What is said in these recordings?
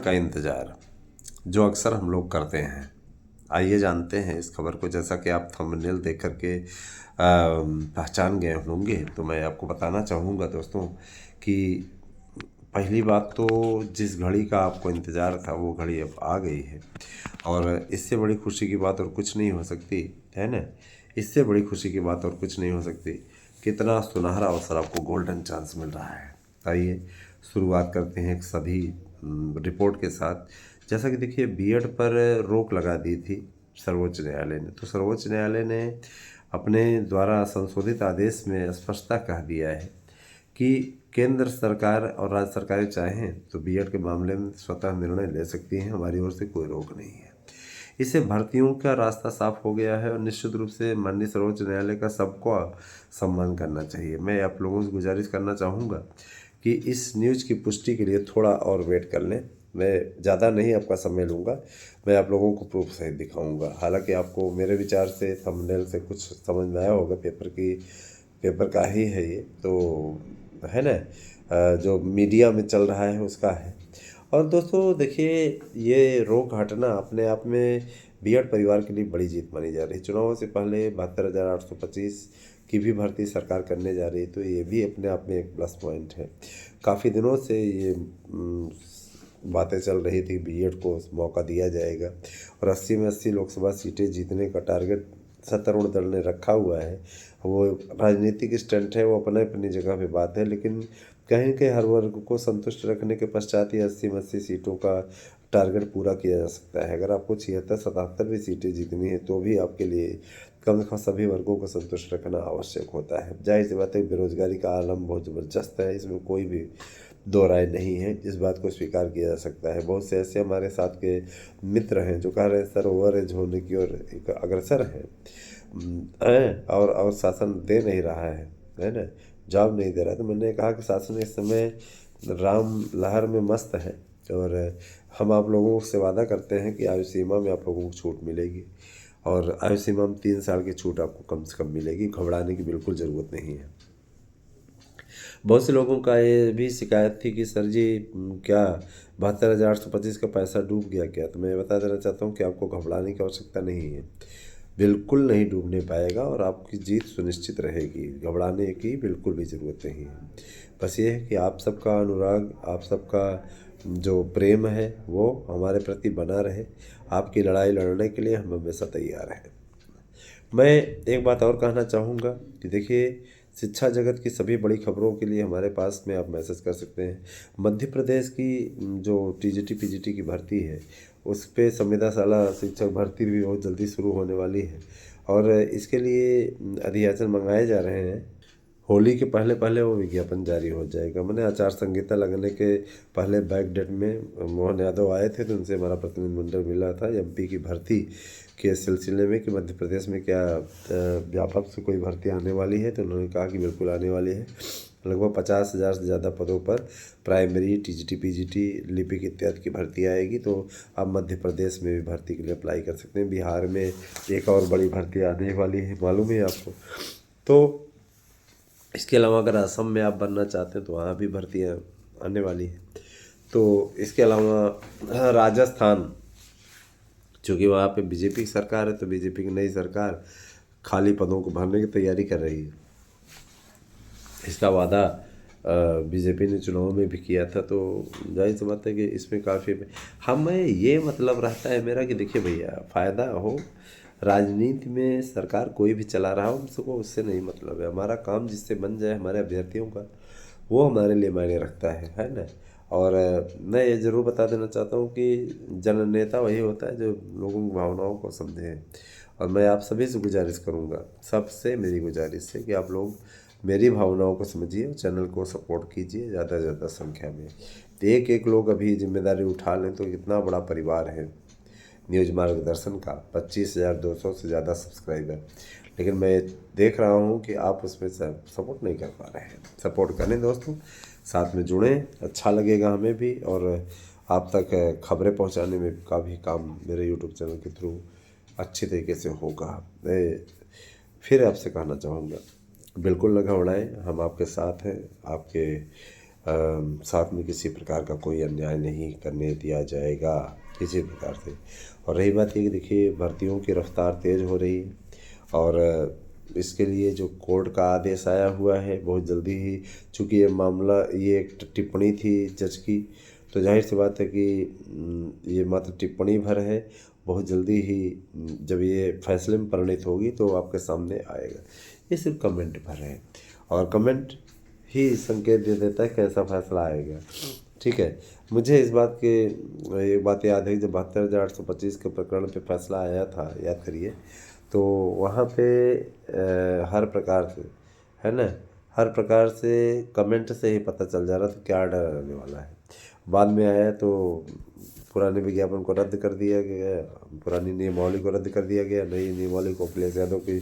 का इंतज़ार जो अक्सर हम लोग करते हैं। आइए जानते हैं इस खबर को। जैसा कि आप थंबनेल देख कर के पहचान गए होंगे, तो मैं आपको बताना चाहूँगा दोस्तों कि पहली बात तो जिस घड़ी का आपको इंतज़ार था वो घड़ी अब आ गई है, और इससे बड़ी खुशी की बात और कुछ नहीं हो सकती, है ना। इससे बड़ी खुशी की बात और कुछ नहीं हो सकती। कितना सुनहरा अवसर, आपको गोल्डन चांस मिल रहा है। आइए शुरुआत करते हैं एक सभी रिपोर्ट के साथ। जैसा कि देखिए, बीएड पर रोक लगा दी थी सर्वोच्च न्यायालय ने। तो सर्वोच्च न्यायालय ने अपने द्वारा संशोधित आदेश में स्पष्टता कह दिया है कि केंद्र सरकार और राज्य सरकारें चाहें तो बीएड के मामले में स्वतः निर्णय ले सकती हैं। हमारी ओर से कोई रोक नहीं है। इससे भर्तियों का रास्ता साफ हो गया है, और निश्चित रूप से माननीय सर्वोच्च न्यायालय का सबको सम्मान करना चाहिए। मैं आप लोगों से गुजारिश करना चाहूँगा कि इस न्यूज़ की पुष्टि के लिए थोड़ा और वेट कर लें। मैं ज़्यादा नहीं आपका समय लूँगा, मैं आप लोगों को प्रूफ सहित दिखाऊंगा। हालांकि आपको मेरे विचार से थंबनेल से कुछ समझ में आया होगा, पेपर का ही है ये तो, है ना। जो मीडिया में चल रहा है उसका है। और दोस्तों देखिए, ये रोक हटना अपने आप में बीएड परिवार के लिए बड़ी जीत मानी जा रही है। चुनावों से पहले 72,825 की भी भर्ती सरकार करने जा रही है, तो ये भी अपने आप में एक प्लस पॉइंट है। काफ़ी दिनों से ये बातें चल रही थी, बीएड को मौका दिया जाएगा, और 80 में 80 लोकसभा सीटें जीतने का टारगेट सत्तारूढ़ दल ने रखा हुआ है। वो राजनीतिक स्टंट है, वो अपने अपनी जगह पे बात है, लेकिन कहीं न कहीं हर वर्ग को संतुष्ट रखने के पश्चात ही 80 में 80 सीटों का टारगेट पूरा किया जा सकता है। अगर आपको 76-77 भी सीटें जीतनी है तो भी आपके लिए कम से कम सभी वर्गों को संतुष्ट रखना आवश्यक होता है। जाहिर सी बात है, बेरोजगारी का आलम बहुत ज़बरदस्त है, इसमें कोई भी दो राय नहीं है। इस बात को स्वीकार किया जा सकता है। बहुत से ऐसे हमारे साथ के मित्र हैं जो कह रहे हैं सर ओवर एज होने की ओर एक अग्रसर हैं, और शासन दे नहीं रहा है ना, जॉब नहीं दे रहा। तो मैंने कहा कि शासन इस समय राम लहर में मस्त है, और हम आप लोगों से वादा करते हैं कि आयु सीमा में आप लोगों को छूट मिलेगी, और आयु सीमा में 3 साल की छूट आपको कम से कम मिलेगी। घबराने की बिल्कुल ज़रूरत नहीं है। बहुत से लोगों का ये भी शिकायत थी कि सर जी क्या 72,825 का पैसा डूब गया क्या। तो मैं बता देना चाहता हूँ कि आपको घबराने की आवश्यकता नहीं है, बिल्कुल नहीं डूबने पाएगा, और आपकी जीत सुनिश्चित रहेगी। घबराने की बिल्कुल भी ज़रूरत नहीं है। बस ये है कि आप सबका अनुराग, आप सबका जो प्रेम है वो हमारे प्रति बना रहे। आपकी लड़ाई लड़ने के लिए हम हमेशा तैयार हैं। मैं एक बात और कहना चाहूँगा कि देखिए, शिक्षा जगत की सभी बड़ी खबरों के लिए हमारे पास में आप मैसेज कर सकते हैं। मध्य प्रदेश की जो टीजीटी पीजीटी की भर्ती है, उस पे संविदाशाला शिक्षक भर्ती भी बहुत जल्दी शुरू होने वाली है, और इसके लिए अधियाचन मंगाए जा रहे हैं। होली के पहले पहले वो विज्ञापन जारी हो जाएगा। मैंने आचार संहिता लगने के पहले बैक डेट में मोहन यादव आए थे, तो उनसे हमारा प्रतिनिधिमंडल मिला था एमपी की भर्ती के सिलसिले में कि मध्य प्रदेश में क्या व्यापक से कोई भर्ती आने वाली है। तो उन्होंने कहा कि बिल्कुल आने वाली है। लगभग 50,000 से ज़्यादा पदों पर प्राइमरी, टीजीटी पीजीटी, लिपिक इत्यादि की भर्ती आएगी। तो आप मध्य प्रदेश में भी भर्ती के लिए अप्लाई कर सकते हैं। बिहार में एक और बड़ी भर्ती आने वाली है, मालूम है आपको। तो इसके अलावा अगर असम में आप बनना चाहते हैं तो वहाँ भी भर्तियाँ आने वाली हैं। तो इसके अलावा राजस्थान, चूँकि वहाँ पे बीजेपी की सरकार है, तो बीजेपी की नई सरकार खाली पदों को भरने की तैयारी कर रही है। इसका वादा बीजेपी ने चुनाव में भी किया था। तो जाहिर सी बात है कि इसमें काफ़ी हमें ये मतलब रहता है मेरा कि देखिए भैया, फ़ायदा हो राजनीति में, सरकार कोई भी चला रहा हो, हमको उससे नहीं मतलब है। हमारा काम जिससे बन जाए हमारे अभ्यर्थियों का, वो हमारे लिए मायने रखता है ना। और मैं ये ज़रूर बता देना चाहता हूँ कि जननेता वही होता है जो लोगों की भावनाओं को समझे। और मैं आप सभी से गुजारिश करूँगा, सबसे मेरी गुजारिश है कि आप लोग मेरी भावनाओं को समझिए और चैनल को सपोर्ट कीजिए ज़्यादा से ज़्यादा संख्या में। तो एक एक लोग अभी जिम्मेदारी उठा लें तो कितना बड़ा परिवार है न्यूज़ मार्गदर्शन का। 25,200 से ज़्यादा सब्सक्राइबर, लेकिन मैं देख रहा हूँ कि आप उसमें सपोर्ट नहीं कर पा रहे हैं। सपोर्ट करें दोस्तों, साथ में जुड़ें, अच्छा लगेगा हमें भी, और आप तक खबरें पहुँचाने में का भी काम मेरे यूट्यूब चैनल के थ्रू अच्छी तरीके से होगा। मैं फिर आपसे कहना चाहूँगा, बिल्कुल न घबराएं, हम आपके साथ हैं। आपके साथ में किसी प्रकार का कोई अन्याय नहीं करने दिया जाएगा किसी प्रकार से। और रही बात ये कि देखिए भर्तियों की रफ्तार तेज़ हो रही है और इसके लिए जो कोर्ट का आदेश आया हुआ है बहुत जल्दी ही, चूँकि ये एक टिप्पणी थी जज की, तो जाहिर सी बात है कि ये मात्र टिप्पणी भर है। बहुत जल्दी ही जब ये फैसले में परिणत होगी तो आपके सामने आएगा। ये सिर्फ कमेंट भर है और कमेंट ही संकेत दे देता है कैसा फैसला आएगा। ठीक है, मुझे इस बात के एक बात याद है जब 72,825 के प्रकरण पे फैसला आया था, याद करिए, तो वहाँ पे हर प्रकार से, है ना, हर प्रकार से कमेंट से ही पता चल जा रहा था क्या डर रहने वाला है। बाद में आया तो पुराने विज्ञापन को रद्द कर दिया गया, पुरानी नियमावली को रद्द कर दिया गया, नई नियमावली को अखिलेश यादव की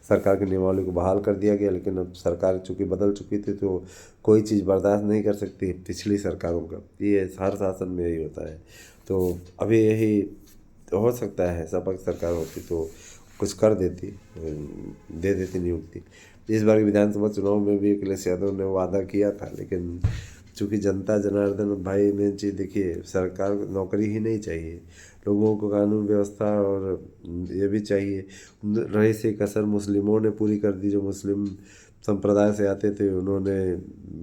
सरकार की नियमावली को बहाल कर दिया गया। लेकिन अब सरकार चूँकि बदल चुकी थी तो कोई चीज़ बर्दाश्त नहीं कर सकती पिछली सरकारों का, ये हर शासन में यही होता है। तो अभी यही तो हो सकता है सपा सरकार होती तो कुछ कर देती, दे देती नियुक्ति। इस बार के विधानसभा चुनाव में भी अखिलेश यादव ने वादा किया था, लेकिन चूँकि जनता जनार्दन भाई मेन चीज़ देखिए, सरकार नौकरी ही नहीं चाहिए, लोगों को कानून व्यवस्था और ये भी चाहिए। रही से कसर मुस्लिमों ने पूरी कर दी, जो मुस्लिम संप्रदाय से आते थे उन्होंने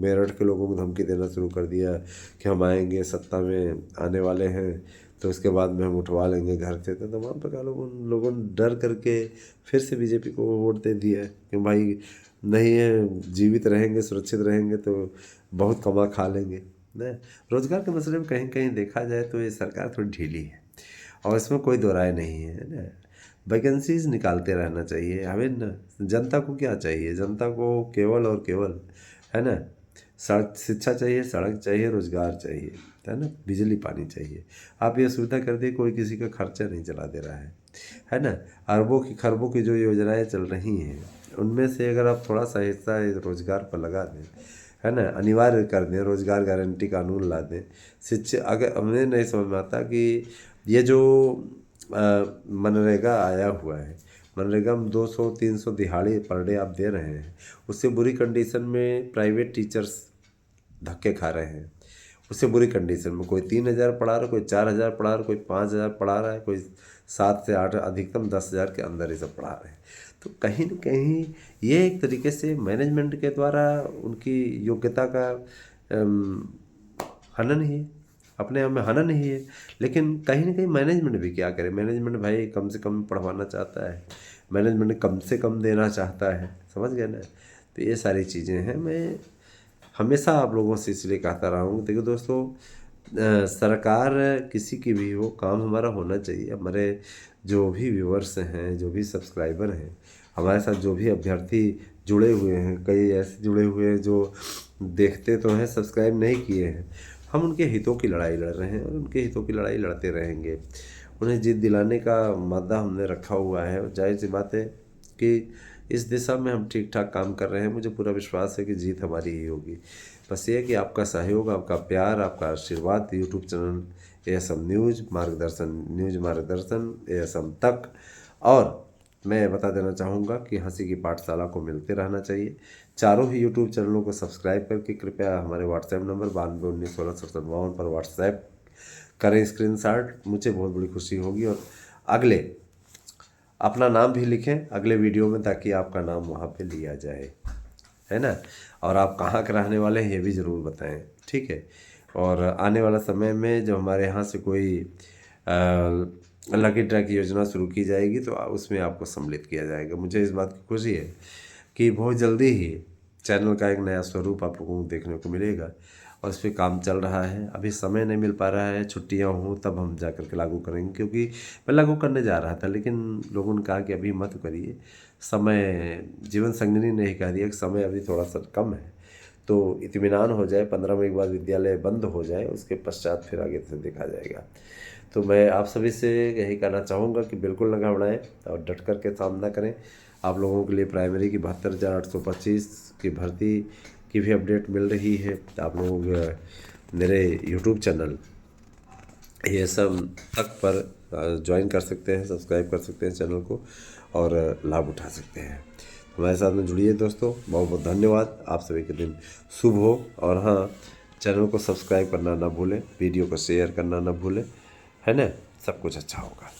मेरठ के लोगों को धमकी देना शुरू कर दिया कि हम आएंगे, सत्ता में आने वाले हैं तो उसके बाद में हम उठवा लेंगे घर से। तो तमाम प्रकार लोगों ने डर करके फिर से बीजेपी को वोट दे दिया कि भाई नहीं है, जीवित रहेंगे, सुरक्षित रहेंगे तो बहुत कमा खा लेंगे ना। रोजगार के मसले में कहीं कहीं देखा जाए तो ये सरकार थोड़ी ढीली है और इसमें कोई दो राय नहीं है ना। वैकेंसीज निकालते रहना चाहिए हमें ना। जनता को क्या चाहिए? जनता को केवल और केवल, है ना, सड़क, शिक्षा चाहिए, सड़क चाहिए, रोजगार चाहिए, है ना, बिजली पानी चाहिए। आप ये सुविधा कर दिए, कोई किसी का खर्चा नहीं चला दे रहा है ना। अरबों की खरबों की जो योजनाएं चल रही हैं उनमें से अगर आप थोड़ा सा हिस्सा रोजगार पर लगा दें, है ना, अनिवार्य कर दें, रोजगार गारंटी कानून ला दें, शिक्षा, अगर हमें नहीं समझ में आता कि ये जो मनरेगा आया हुआ है, मनरेगा में 200-300 दिहाड़ी पर डे आप दे रहे हैं, उससे बुरी कंडीशन में प्राइवेट टीचर्स धक्के खा रहे हैं। उससे बुरी कंडीशन में कोई 3,000 पढ़ा रहा है, कोई 4,000 पढ़ा रहा है, कोई 5,000 पढ़ा रहा है, कोई 7 से 8, अधिकतम 10,000 के अंदर ही सब पढ़ा रहे हैं। तो कहीं न कहीं ये एक तरीके से मैनेजमेंट के द्वारा उनकी योग्यता का हनन ही है, अपने आप में हनन ही है। लेकिन कहीं न कहीं मैनेजमेंट भी क्या करे? मैनेजमेंट भाई कम से कम पढ़वाना चाहता है, मैनेजमेंट कम से कम देना चाहता है, समझ गए ना। तो ये सारी चीज़ें हैं। मैं हमेशा आप लोगों से इसलिए कहता रहा हूँ, देखो दोस्तों, सरकार किसी की भी हो, काम हमारा होना चाहिए। हमारे जो भी व्यूअर्स हैं, जो भी सब्सक्राइबर हैं, हमारे साथ जो भी अभ्यर्थी जुड़े हुए हैं, कई ऐसे जुड़े हुए हैं जो देखते तो हैं, सब्सक्राइब नहीं किए हैं, हम उनके हितों की लड़ाई लड़ रहे हैं और उनके हितों की लड़ाई लड़ते रहेंगे। उन्हें जीत दिलाने का मादा हमने रखा हुआ है और जाहिर सी बात है कि इस दिशा में हम ठीक ठाक काम कर रहे हैं। मुझे पूरा विश्वास है कि जीत हमारी ही होगी। बस ये है कि आपका सहयोग, आपका प्यार, आपका आशीर्वाद यूट्यूब चैनल ASM न्यूज़ मार्गदर्शन ASM तक, और मैं बता देना चाहूँगा कि हंसी की पाठशाला को मिलते रहना चाहिए। चारों ही यूट्यूब चैनलों को सब्सक्राइब करके कृपया हमारे व्हाट्सएप नंबर 9219166752 पर व्हाट्सएप करें स्क्रीनशॉट, मुझे बहुत बड़ी खुशी होगी। और अगले अपना नाम भी लिखें अगले वीडियो में, ताकि आपका नाम वहाँ पे लिया जाए, है ना। और आप कहाँ के रहने वाले हैं ये भी ज़रूर बताएं, ठीक है। और आने वाला समय में जब हमारे यहाँ से कोई लकी ड्रा की योजना शुरू की जाएगी तो उसमें आपको सम्मिलित किया जाएगा। मुझे इस बात की खुशी है कि बहुत जल्दी ही चैनल का एक नया स्वरूप आप लोगों को देखने को मिलेगा और इस पर काम चल रहा है। अभी समय नहीं मिल पा रहा है, छुट्टियां हों तब हम जा कर के लागू करेंगे, क्योंकि मैं लागू करने जा रहा था लेकिन लोगों ने कहा कि अभी मत करिए, समय, जीवन संगिनी ने ही कह दिया कि समय अभी थोड़ा सा कम है, तो इत्मीनान हो जाए, 15 मई के बाद विद्यालय बंद हो जाए, उसके पश्चात फिर आगे से देखा जाएगा। तो मैं आप सभी से यही कहना चाहूँगा कि बिल्कुल न घबराएं और डट कर के सामना करें। आप लोगों के लिए प्राइमरी की 72,825 की भर्ती की भी अपडेट मिल रही है। आप लोग मेरे यूट्यूब चैनल ASM तक पर ज्वाइन कर सकते हैं, सब्सक्राइब कर सकते हैं चैनल को और लाभ उठा सकते हैं। हमारे साथ में जुड़िए दोस्तों, बहुत बहुत धन्यवाद। आप सभी के दिन शुभ हो। और हाँ, चैनल को सब्सक्राइब करना ना भूलें, वीडियो को शेयर करना ना भूलें, है ना। सब कुछ अच्छा होगा।